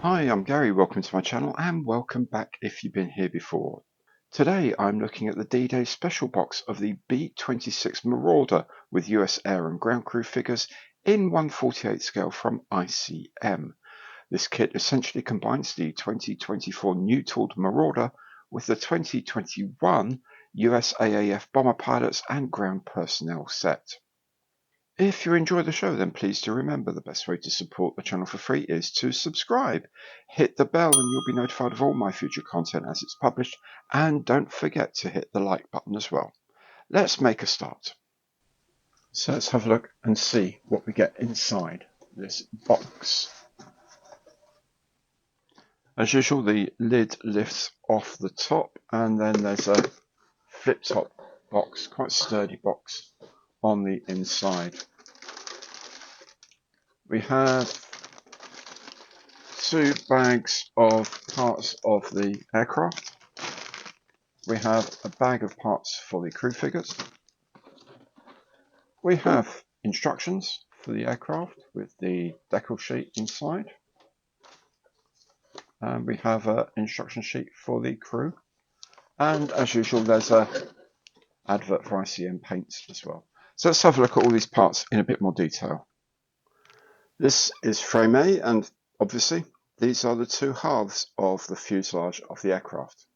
Hi, I'm Gary. Welcome to my channel and welcome back if you've been here before. Today I'm looking at the D-Day special box of the B-26 Marauder with US air and ground crew figures in 1/48 scale from ICM. This kit essentially combines the 2024 new-tooled Marauder with the 2021 US AAF bomber pilots and ground personnel set. If you enjoy the show, then please do remember the best way to support the channel for free is to subscribe. Hit the bell and you'll be notified of all my future content as it's published, and don't forget to hit the like button as well. Let's make a start. So let's have a look and see what we get inside this box. As usual, the lid lifts off the top and then there's a flip top box, quite sturdy box on the inside. We have 2 bags of parts of the aircraft. We have a bag of parts for the crew figures. We have instructions for the aircraft with the decal sheet inside. And we have an instruction sheet for the crew. And as usual, there's an advert for ICM paints as well. So let's have a look at all these parts in a bit more detail. This is frame A, and obviously these are the 2 halves of the fuselage of the aircraft.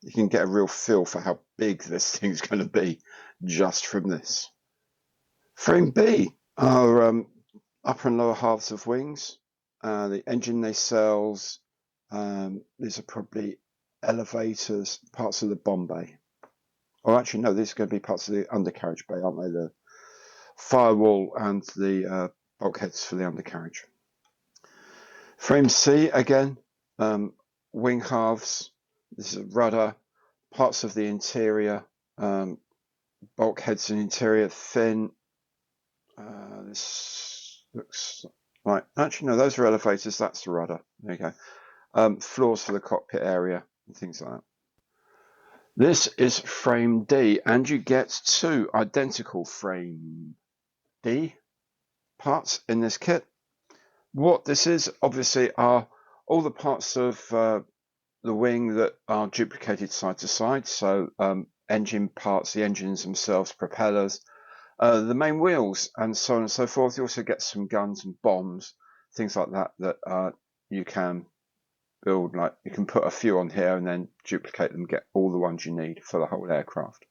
You can get a real feel for how big this thing's going to be just from this. Frame B are upper and lower halves of wings, the engine nacelles, these are probably elevators, parts of the bomb bay. Or actually no, these are going to be parts of the undercarriage bay, aren't they? The firewall and the bulkheads for the undercarriage. Frame C, again, wing halves, this is a rudder, parts of the interior, bulkheads and interior fin. This looks like, actually no, those are elevators, that's the rudder, there you go. Floors for the cockpit area and things like that. This is frame D, and you get 2 identical frame D parts in this kit. What this is, obviously, are all the parts of the wing that are duplicated side to side. So engine parts, the engines themselves, propellers, the main wheels, and so on and so forth. You also get some guns and bombs, things like that, that you can build. Like you can put a few on here and then duplicate them, get all the ones you need for the whole aircraft.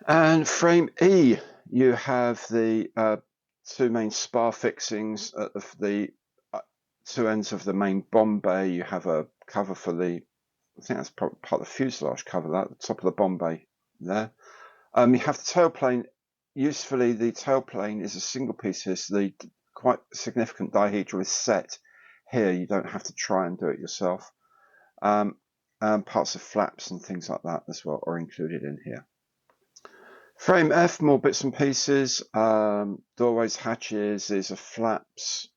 And frame E, you have the 2 main spar fixings at the 2 ends of the main bomb bay. You have a cover for the, I think that's part of the fuselage cover, that, the top of the bomb bay there. You have the tailplane. Usefully, the tailplane is a single piece here, so the quite significant dihedral is set here. You don't have to try and do it yourself. Parts of flaps and things like that as well are included in here. Frame F, more bits and pieces, doorways, hatches, these are flaps.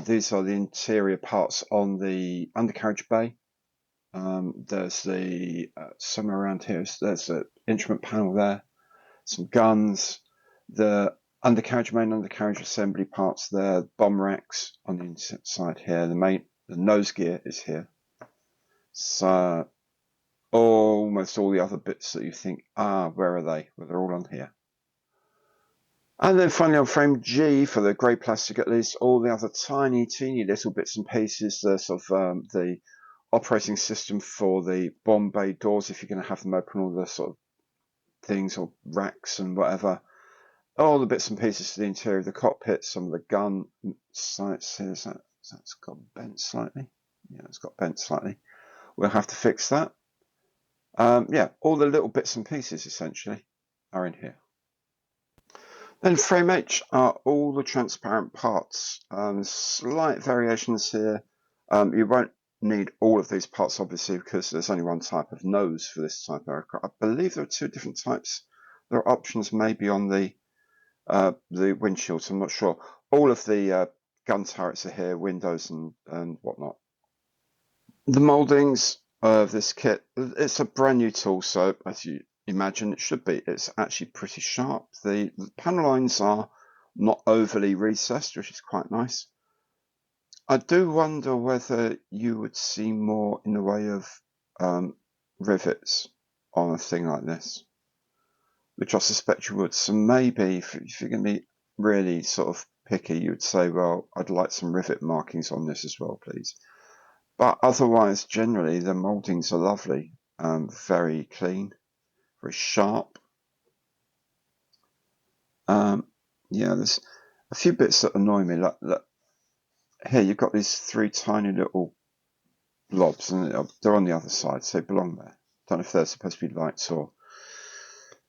These are the interior parts on the undercarriage bay. There's the, somewhere around here, there's an instrument panel there, some guns, the undercarriage, main undercarriage assembly parts there, bomb racks on the inside here, the nose gear is here. So almost all the other bits that you think, where are they? Well, they're all on here. And then finally on frame G, for the grey plastic at least, all the other tiny, teeny little bits and pieces, the sort of the operating system for the bomb bay doors, if you're going to have them open, all the sort of things, or racks and whatever. All the bits and pieces for the interior of the cockpit, some of the gun sights here, that's got bent slightly. Yeah, it's got bent slightly. We'll have to fix that. Yeah, all the little bits and pieces essentially are in here. Then frame H are all the transparent parts. Slight variations here. You won't need all of these parts obviously because there's only one type of nose for this type of aircraft. I believe there are 2 different types. There are options maybe on the windshields, I'm not sure. All of the gun turrets are here, windows and whatnot. The mouldings of this kit, it's a brand new tool, so as you imagine it should be, it's actually pretty sharp. The panel lines are not overly recessed, which is quite nice. I do wonder whether you would see more in the way of rivets on a thing like this, which I suspect you would. So maybe if you're going to be really sort of picky, you would say, well, I'd like some rivet markings on this as well, please. But otherwise, generally, the mouldings are lovely, very clean, very sharp. Yeah, there's a few bits that annoy me. Like here, you've got these three tiny little blobs, and they're on the other side, so they belong there. Don't know if they're supposed to be lights or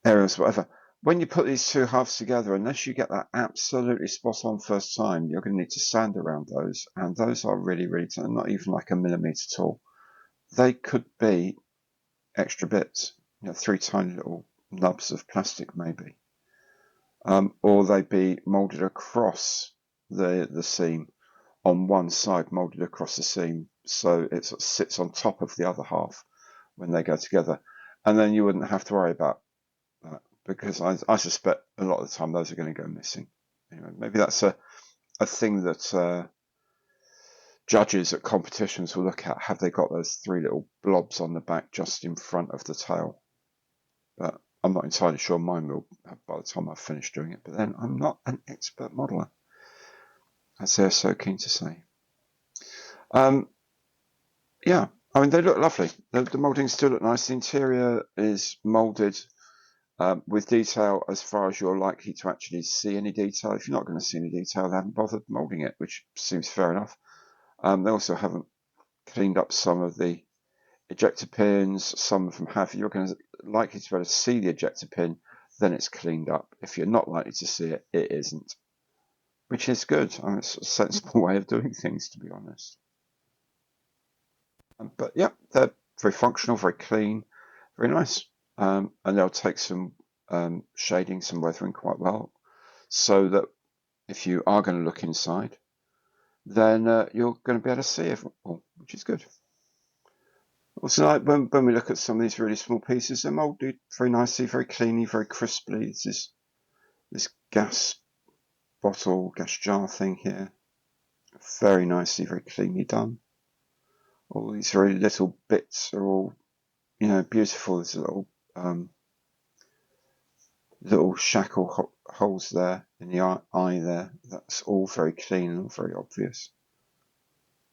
areas, whatever. When you put these two halves together, unless you get that absolutely spot on first time, you're going to need to sand around those, and those are really, really not even like a millimetre tall. They could be extra bits, three tiny little nubs of plastic maybe, or they'd be moulded across the seam on one side, moulded across the seam, so it sort of sits on top of the other half when they go together, and then you wouldn't have to worry about that, because I suspect a lot of the time those are going to go missing. Anyway, maybe that's a thing that judges at competitions will look at. Have they got those three little blobs on the back just in front of the tail? But I'm not entirely sure mine will by the time I've finished doing it. But then I'm not an expert modeler, as they're so keen to say. Yeah, I mean, they look lovely. The mouldings still look nice. The interior is moulded with detail as far as you're likely to actually see any detail. If you're not going to see any detail, they haven't bothered moulding it, which seems fair enough. They also haven't cleaned up some of the ejector pins. Some of them have. You're going to likely to be able to see the ejector pin, then it's cleaned up. If you're not likely to see it, it isn't, which is good. I mean, it's a sensible way of doing things, to be honest. But yeah, they're very functional, very clean, very nice. And they'll take some shading, some weathering quite well, so that if you are going to look inside, then you're going to be able to see it all, which is good. Also, like when we look at some of these really small pieces, they're moulded very nicely, very cleanly, very crisply. This gas bottle, gas jar thing here, very nicely, very cleanly done. All these very little bits are all, beautiful. There's little shackle holes there in the eye there. That's all very clean and very obvious.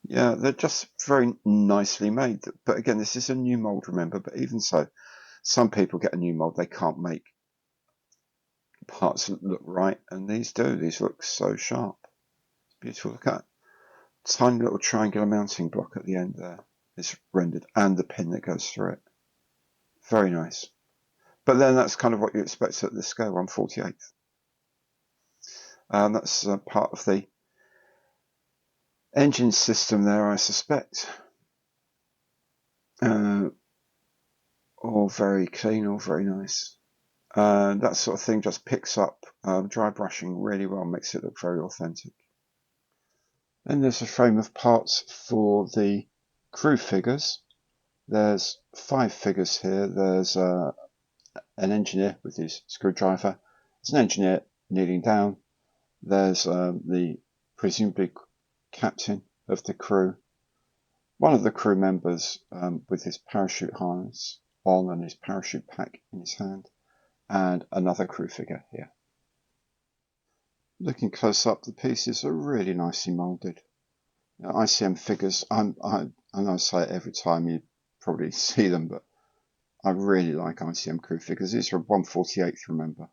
Yeah, they're just very nicely made. But again, this is a new mold, remember. But even so, some people get a new mold, they can't make parts that look right, and these do. These look so sharp. It's beautiful. Look at that. Tiny little triangular mounting block at the end there is rendered, and the pin that goes through it. Very nice. But then that's kind of what you expect at this scale, 1/48th. That's part of the engine system there, I suspect. All very clean, all very nice. That sort of thing just picks up dry brushing really well, makes it look very authentic. Then there's a frame of parts for the crew figures. There's 5 figures here. There's an engineer with his screwdriver. There's an engineer kneeling down. There's the presumably captain of the crew. One of the crew members with his parachute harness on and his parachute pack in his hand. And another crew figure here. Looking close up, the pieces are really nicely moulded. ICM figures, I know I say it every time you probably see them, but I really like ICM crew figures. These are 1/48th, remember.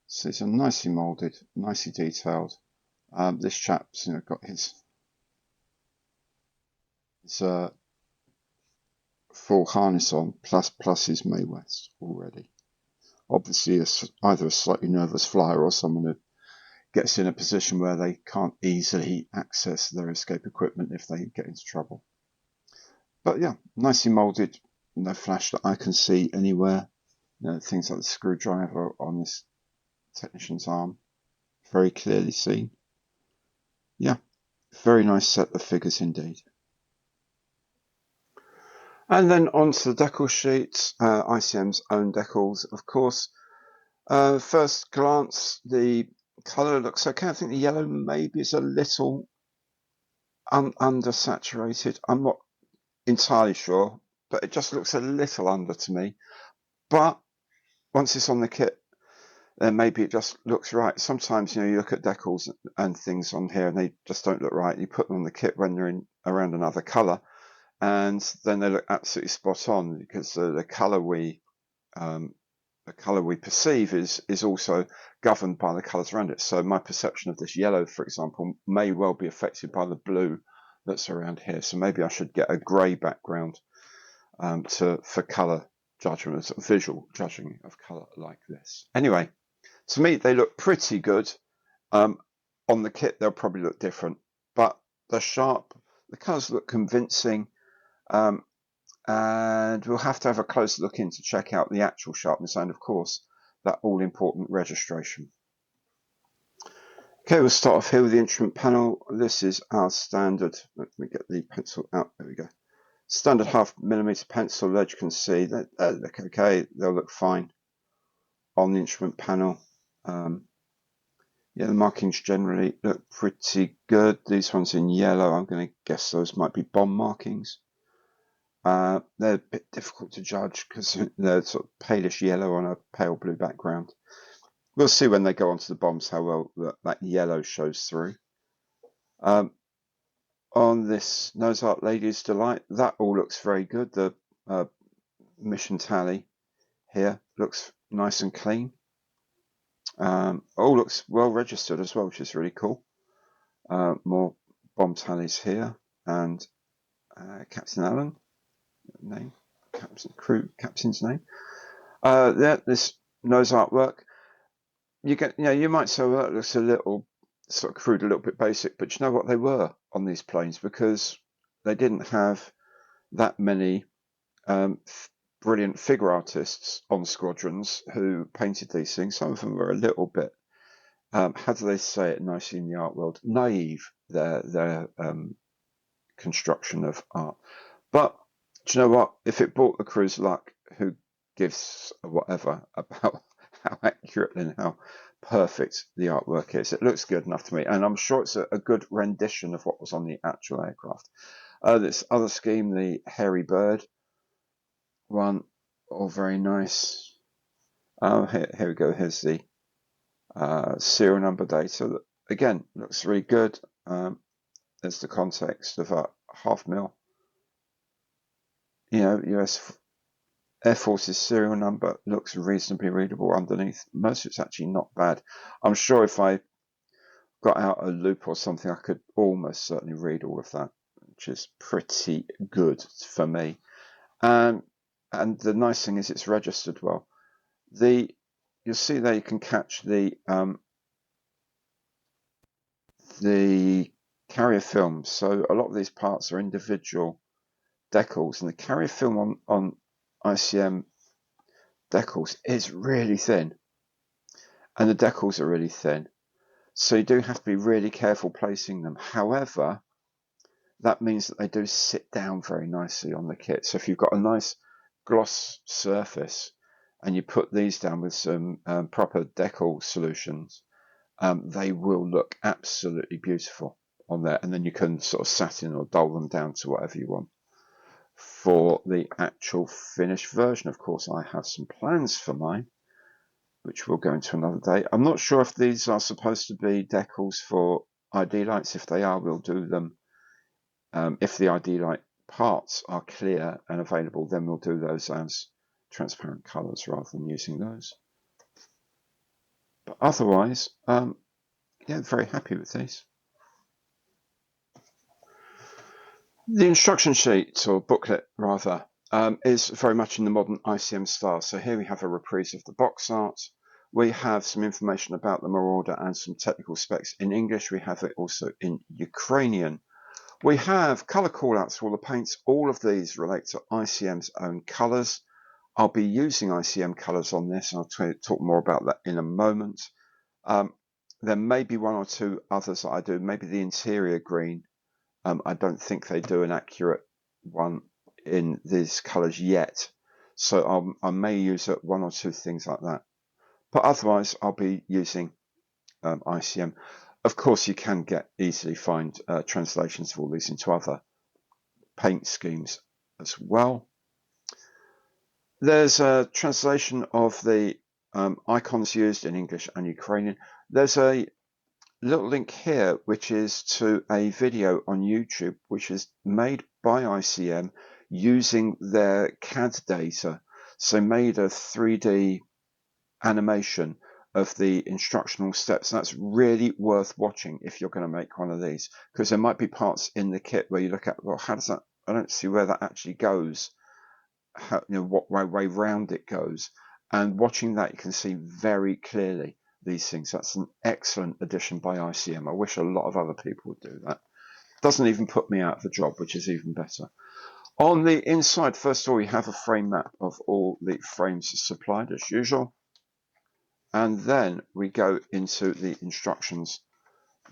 So these are nicely moulded, nicely detailed. This chap's got his full harness on, plus his Mae West already. Obviously, either a slightly nervous flyer or someone who gets in a position where they can't easily access their escape equipment if they get into trouble. But yeah, nicely moulded, no flash that I can see anywhere. Things like the screwdriver on this technician's arm, very clearly seen. Yeah, very nice set of figures indeed. And then onto the decal sheet, ICM's own decals, of course. First glance, the colour looks okay. I think the yellow maybe is a little undersaturated. I'm not entirely sure, but it just looks a little under to me. But once it's on the kit, then maybe it just looks right. Sometimes, you look at decals and things on here and they just don't look right. You put them on the kit when they're in around another color, and then they look absolutely spot on, because the color we perceive is also governed by the colors around it. So my perception of this yellow, for example, may well be affected by the blue that's around here. So maybe I should get a grey background for color judgment, sort of visual judging of color like this. Anyway, to me they look pretty good. On the kit they'll probably look different, but they're sharp. The colors look convincing. And we'll have to have a closer look in to check out the actual sharpness and, of course, that all-important registration. Okay, we'll start off here with the instrument panel. This is our standard. Let me get the pencil out. There we go. Standard 0.5mm pencil. As you can see, they look okay. They'll look fine on the instrument panel. Yeah, the markings generally look pretty good. These ones in yellow, I'm going to guess those might be bomb markings. They're a bit difficult to judge because they're sort of palish yellow on a pale blue background. We'll see when they go onto the bombs how well that yellow shows through. On this Nose Art Lady's Delight, that all looks very good. The mission tally here looks nice and clean. All looks well registered as well, which is really cool. More bomb tallies here, and Captain Allen name, captain's name. This nose artwork, you might say, well, that looks a little sort of crude, a little bit basic, but you know what, they were on these planes because they didn't have that many brilliant figure artists on squadrons who painted these things. Some of them were a little bit, how do they say it nicely in the art world, naive, their construction of art. But do you know what? If it brought the crew's luck, who gives a whatever about how accurate and how perfect the artwork is? It looks good enough to me, and I'm sure it's a good rendition of what was on the actual aircraft. This other scheme, the hairy bird one, all very nice. Here we go. Here's the serial number data. That, again, looks really good. There's the context of a 0.5 mil. US Air Force's serial number looks reasonably readable underneath. Most of it's actually not bad. I'm sure if I got out a loop or something, I could almost certainly read all of that, which is pretty good for me. And the nice thing is it's registered well. You'll see there you can catch the carrier film. So a lot of these parts are individual decals, and the carrier film on ICM decals is really thin, and the decals are really thin, so you do have to be really careful placing them. However, that means that they do sit down very nicely on the kit. So if you've got a nice gloss surface and you put these down with some proper decal solutions, they will look absolutely beautiful on there, and then you can sort of satin or dull them down to whatever you want. For the actual finished version, of course, I have some plans for mine, which we'll go into another day. I'm not sure if these are supposed to be decals for ID lights. If they are, we'll do them. If the ID light parts are clear and available, then we'll do those as transparent colors rather than using those. But otherwise, yeah, very happy with these. The instruction sheet, or booklet rather, is very much in the modern ICM style. So here we have a reprise of the box art. We have some information about the Marauder and some technical specs in English. We have it also in Ukrainian. We have colour callouts for all the paints. All of these relate to ICM's own colours. I'll be using ICM colours on this, and I'll talk more about that in a moment. There may be one or two others that I do, maybe the interior green. I don't think they do an accurate one in these colours yet, so I may use one or two things like that. But otherwise, I'll be using ICM. Of course, you can easily find translations of all these into other paint schemes as well. There's a translation of the icons used in English and Ukrainian. There's a little link here, which is to a video on YouTube, which is made by ICM using their CAD data. So made a 3D animation of the instructional steps. That's really worth watching if you're going to make one of these, because there might be parts in the kit where you look at, well, how does that, I don't see where that actually goes, how, what way round it goes. And watching that, you can see very clearly these things. That's an excellent addition by ICM. I wish a lot of other people would do that. Doesn't even put me out of the job, which is even better. On the inside, first of all, you have a frame map of all the frames supplied as usual. And then we go into the instructions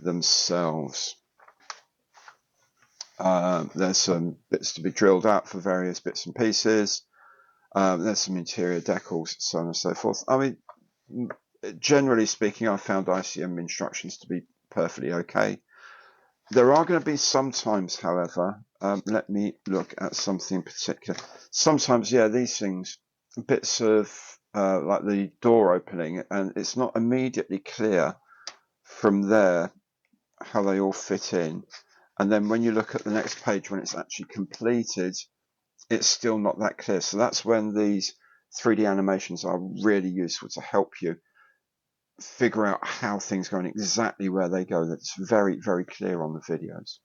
themselves. There's some bits to be drilled out for various bits and pieces. There's some interior decals, so on and so forth. I mean, generally speaking, I found ICM instructions to be perfectly okay. There are going to be some times, however, let me look at something in particular. Sometimes, yeah, these things, bits of like the door opening, and it's not immediately clear from there how they all fit in. And then when you look at the next page, when it's actually completed, it's still not that clear. So that's when these 3D animations are really useful to help you figure out how things go and exactly where they go. That's very, very clear on the videos.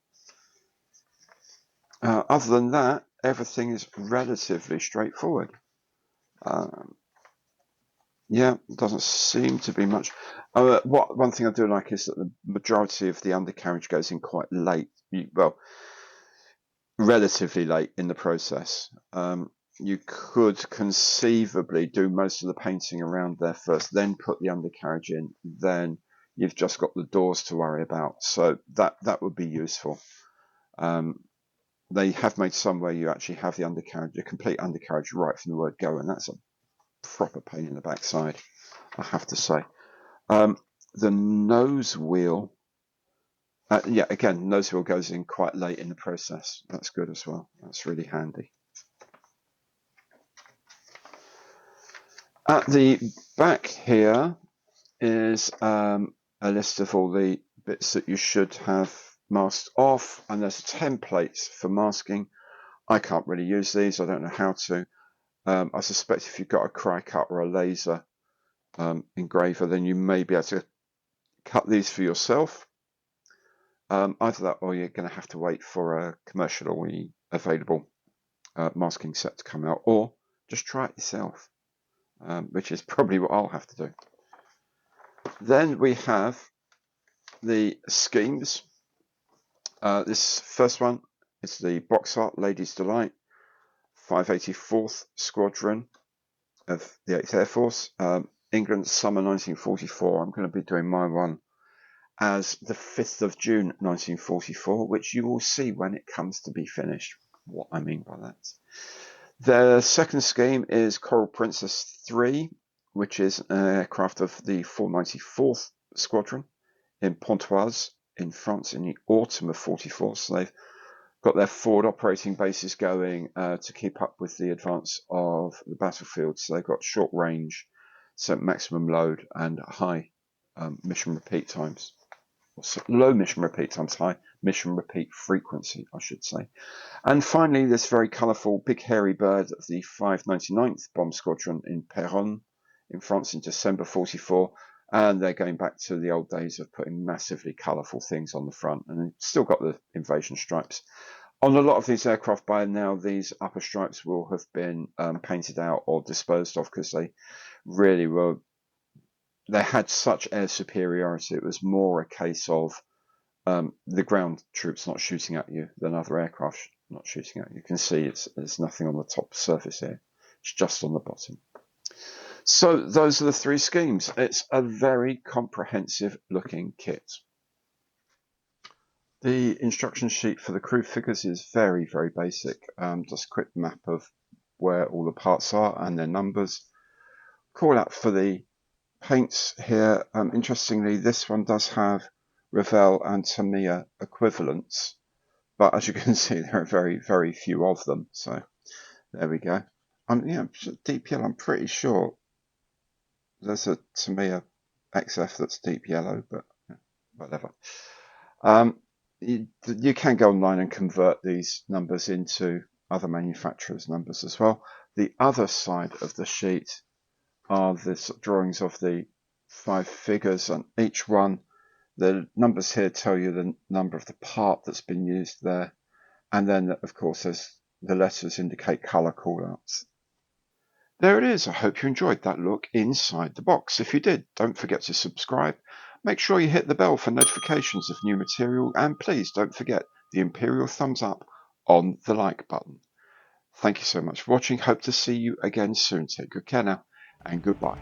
Other than that, everything is relatively straightforward. Yeah, doesn't seem to be much. One thing I do like is that the majority of the undercarriage goes in quite late. Well, relatively late in the process. You could conceivably do most of the painting around there first, then put the undercarriage in, then you've just got the doors to worry about. So that would be useful. They have made some where you actually have the undercarriage, the complete undercarriage right from the word go, and that's a proper pain in the backside, I have to say. The nose wheel, yeah, again, nose wheel goes in quite late in the process. That's good as well. That's really handy. At the back here is a list of all the bits that you should have masked off, and there's templates for masking. I can't really use these. I don't know how to. I suspect if you've got a cry cut or a laser engraver, then you may be able to cut these for yourself. Either that or you're going to have to wait for a commercially available masking set to come out, or just try it yourself, which is probably what I'll have to do. Then we have the schemes. This first one is the box art Ladies Delight, 584th Squadron of the 8th Air Force, England, summer 1944. I'm going to be doing my one as the 5th of June 1944, which you will see when it comes to be finished, what I mean by that. The second scheme is Coral Princess 3, which is an aircraft of the 494th Squadron in Pontoise in France in the autumn of 44. So they've got their forward operating bases going to keep up with the advance of the battlefield. So they've got short range, so maximum load and high mission repeat times. So low mission repeat times, high mission repeat frequency, I should say. And finally, this very colourful big hairy bird of the 599th Bomb Squadron in Péronne in France in December 44. And they're going back to the old days of putting massively colourful things on the front, and they've still got the invasion stripes. On a lot of these aircraft by now, these upper stripes will have been painted out or disposed of because they really were, they had such air superiority. It was more a case of the ground troops not shooting at you than other aircraft not shooting at you. You can see there's nothing on the top surface here. It's just on the bottom. So those are the three schemes. It's a very comprehensive looking kit. The instruction sheet for the crew figures is very, very basic. Just a quick map of where all the parts are and their numbers. Call out for the paints here. Interestingly, this one does have Revell and Tamiya equivalents, but as you can see, there are very, very few of them. So there we go. Deep yellow, I'm pretty sure there's a Tamiya XF that's deep yellow, but whatever. You can go online and convert these numbers into other manufacturers' numbers as well. The other side of the sheet are the drawings of the 5 figures, and each one, the numbers here tell you the number of the part that's been used there, and then of course as the letters indicate color callouts. There it is. I hope you enjoyed that look inside the box. If you did, don't forget to subscribe. Make sure you hit the bell for notifications of new material, and please don't forget the Imperial thumbs up on the like button. Thank you so much for watching. Hope to see you again soon. Take good care now, and goodbye.